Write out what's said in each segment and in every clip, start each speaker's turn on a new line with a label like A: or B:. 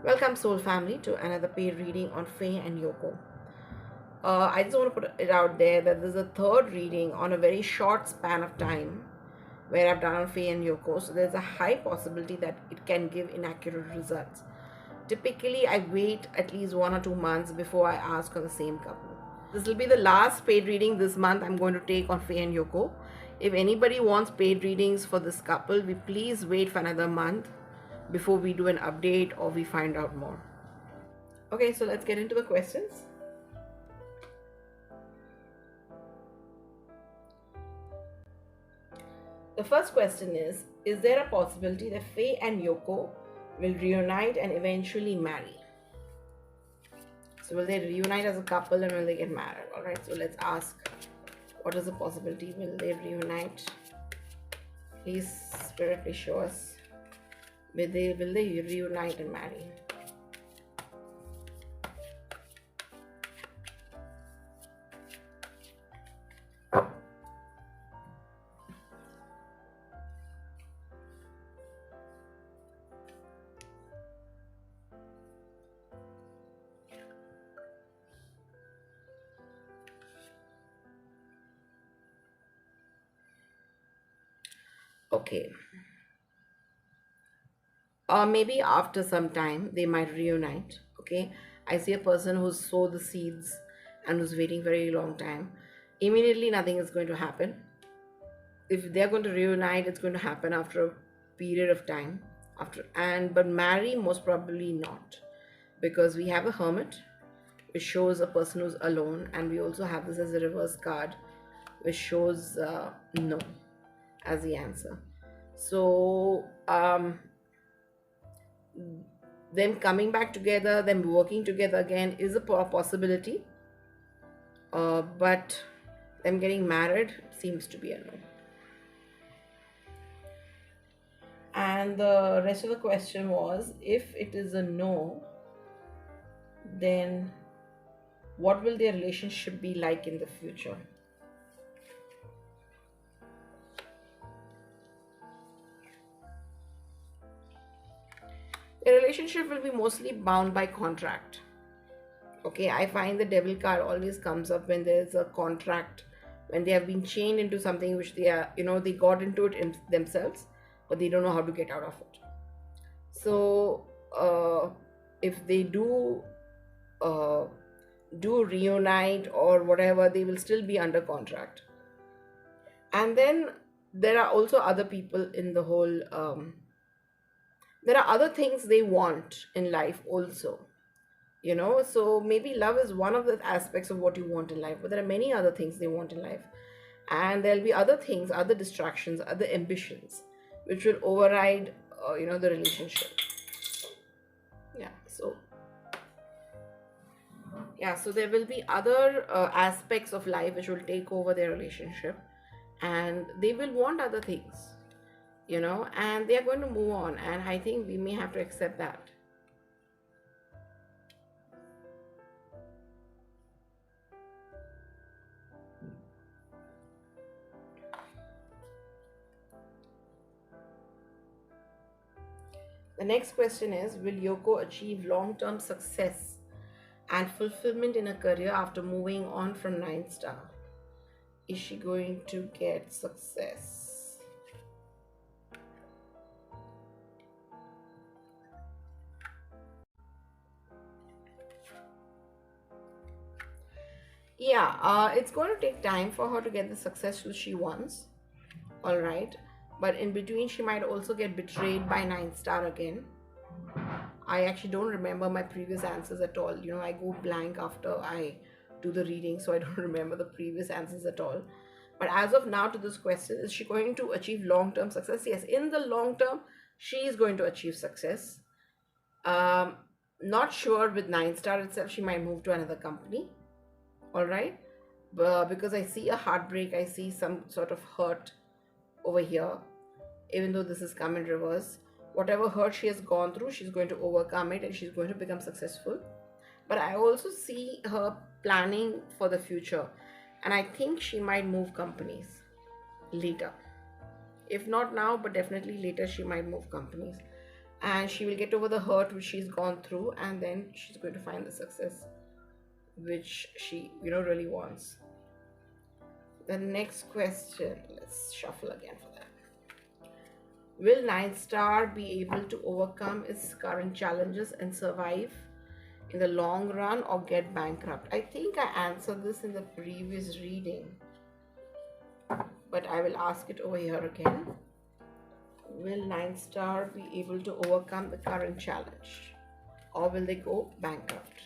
A: Welcome, Soul Family, to another paid reading on Faye and Yoko. I just want to put it out there that there's a third reading on a very short span of time where I've done on Faye and Yoko, so there's a high possibility that it can give inaccurate results. Typically, I wait at least 1 or 2 months before I ask on the same couple. This will be the last paid reading this month I'm going to take on Faye and Yoko. If anybody wants paid readings for this couple, we please wait for another month before we do an update or we find out more. Okay, so let's get into the questions. The first question is there a possibility that Faye and Yoko will reunite and eventually marry? So will they reunite as a couple and will they get married? Alright, so let's ask, what is the possibility? Will they reunite? Please, Spirit, please show us. Will they reunite and marry? Okay. Or maybe after some time they might reunite. Okay, I see a person who's sowed the seeds and who's waiting very long time. Immediately nothing is going to happen. If they're going to reunite, it's going to happen after a period of time. But marry, most probably not, because we have a hermit, which shows a person who's alone, and we also have this as a reverse card, which shows no as the answer. So them coming back together, them working together again is a possibility, but them getting married seems to be a no. And the rest of the question was, if it is a no, then what will their relationship be like in the future? The relationship will be mostly bound by contract. Okay, I find the devil card always comes up when there's a contract, when they have been chained into something which they are, they got into it in themselves, but they don't know how to get out of it. So if they do reunite or whatever, they will still be under contract. And then there are also other people in the whole there are other things they want in life also, so maybe love is one of the aspects of what you want in life, but there are many other things they want in life, and there'll be other things, other distractions, other ambitions which will override the relationship. So there will be other aspects of life which will take over their relationship, and they will want other things, and they are going to move on, and I think we may have to accept that. The next question is, will Yoko achieve long-term success and fulfillment in a career after moving on from 9 star? Is she going to get success? Yeah, it's going to take time for her to get the success she wants. All right, but in between she might also get betrayed by 9 star again. I actually don't remember my previous answers at all. I go blank after I do the reading, so I don't remember the previous answers at all. But as of now, to this question, is she going to achieve long-term success? Yes, in the long term, she is going to achieve success. Not sure with 9 star itself, she might move to another company. All right, because I see a heartbreak, I see some sort of hurt over here, even though this is come in reverse. Whatever hurt she has gone through, she's going to overcome it and she's going to become successful. But I also see her planning for the future, and I think she might move companies later. If not now, but definitely later, she might move companies. and she will get over the hurt which she's gone through, and then she's going to find the success which she really wants. The next question, let's shuffle again for that. Will Ninth Star be able to overcome its current challenges and survive in the long run or get bankrupt? I think I answered this in the previous reading, but I will ask it over here again. Will Ninth Star be able to overcome the current challenge or will they go bankrupt?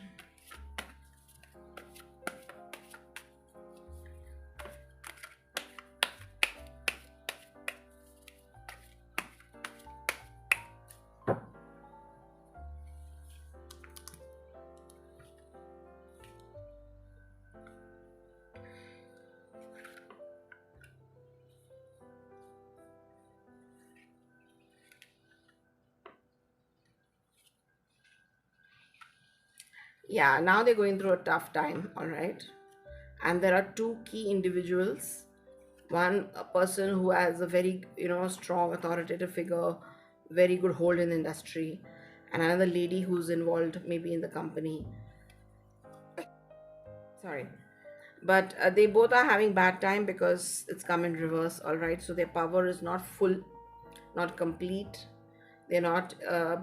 A: Yeah, now they're going through a tough time, all right? And there are two key individuals. One, a person who has a very, strong authoritative figure, very good hold in the industry, and another lady who's involved maybe in the company. Sorry. But they both are having bad time because it's come in reverse, all right? So their power is not full, not complete. They're not,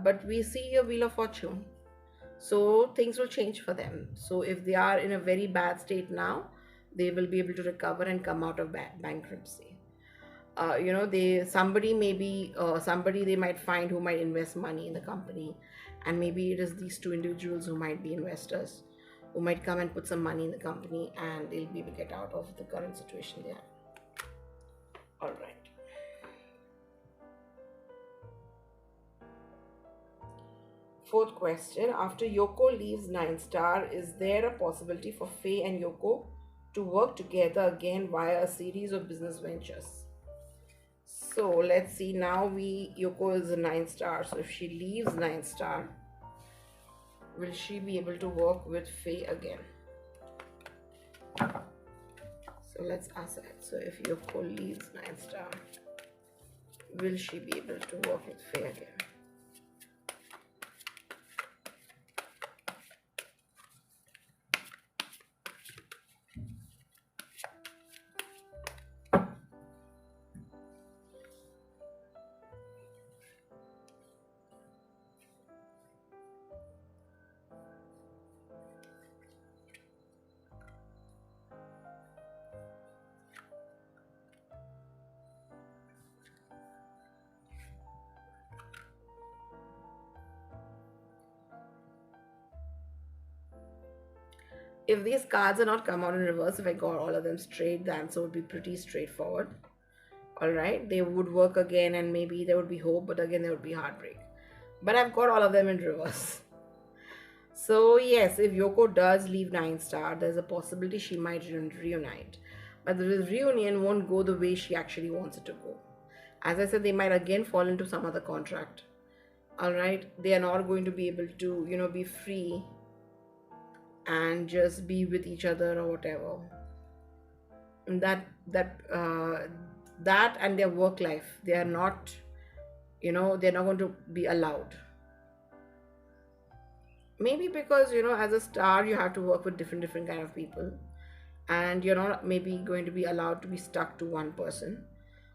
A: but we see a wheel of fortune. So things will change for them. So if they are in a very bad state now, they will be able to recover and come out of bankruptcy. They somebody maybe somebody they might find who might invest money in the company, and maybe it is these two individuals who might be investors, who might come and put some money in the company, and they'll be able to get out of the current situation they are. All right. Fourth question. After Yoko leaves Nine Star, is there a possibility for Faye and Yoko to work together again via a series of business ventures? So let's see. Now Yoko is a Nine Star. So if she leaves Nine Star, will she be able to work with Faye again? So let's ask that. So if Yoko leaves Nine Star, will she be able to work with Faye again? If these cards are not come out in reverse, if I got all of them straight, the answer would be pretty straightforward. All right, they would work again, and maybe there would be hope, but again there would be heartbreak. But I've got all of them in reverse. So yes, if Yoko does leave Nine Star, there's a possibility she might reunite, but the reunion won't go the way she actually wants it to go. As I said, they might again fall into some other contract. All right, they are not going to be able to be free and just be with each other or whatever. And that and their work life, they are not, they're not going to be allowed. Maybe because as a star you have to work with different kind of people, and you're not maybe going to be allowed to be stuck to one person,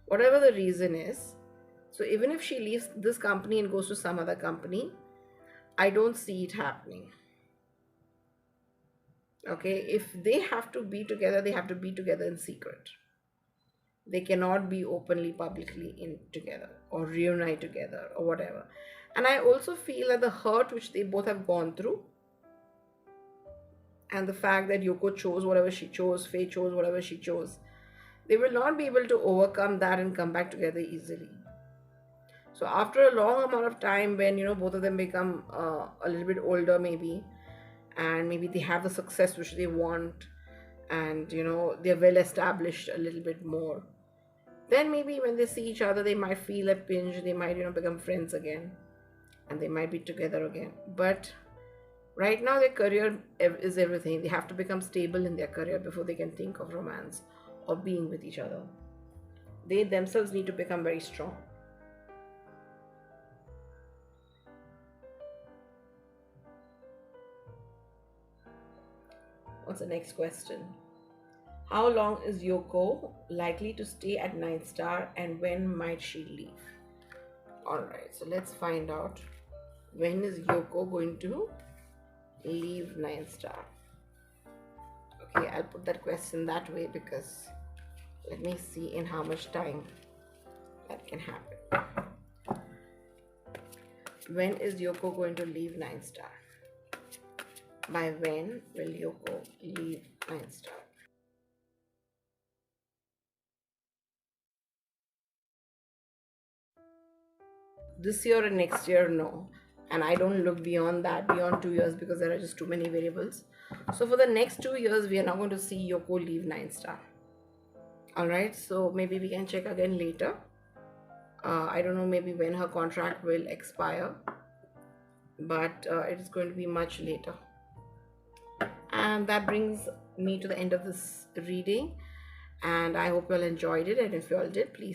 A: whatever the reason is. So even if she leaves this company and goes to some other company, I don't see it happening. Okay, if they have to be together, they have to be together in secret. They cannot be openly publicly in together or reunite together or whatever. And I also feel that the hurt which they both have gone through, and the fact that Yoko chose whatever she chose, Faye chose whatever she chose, they will not be able to overcome that and come back together easily. So after a long amount of time, when both of them become a little bit older maybe, and maybe they have the success which they want, and they're well established a little bit more, then maybe when they see each other, they might feel a pinch, they might become friends again, and they might be together again. But right now their career is everything. They have to become stable in their career before they can think of romance or being with each other. They themselves need to become very strong. What's the next question? How long is Yoko likely to stay at 9 star and when might she leave? Alright, so let's find out when is Yoko going to leave 9 star. Okay, I'll put that question that way because let me see in how much time that can happen. When is Yoko going to leave 9 star? By when will Yoko leave 9 star? This year and next year, no. And I don't look beyond that, beyond 2 years, because there are just too many variables. So for the next 2 years, we are now going to see Yoko leave 9 star. Alright, so maybe we can check again later. I don't know maybe when her contract will expire, but it is going to be much later. And that brings me to the end of this reading, and I hope you all enjoyed it, and if you all did, please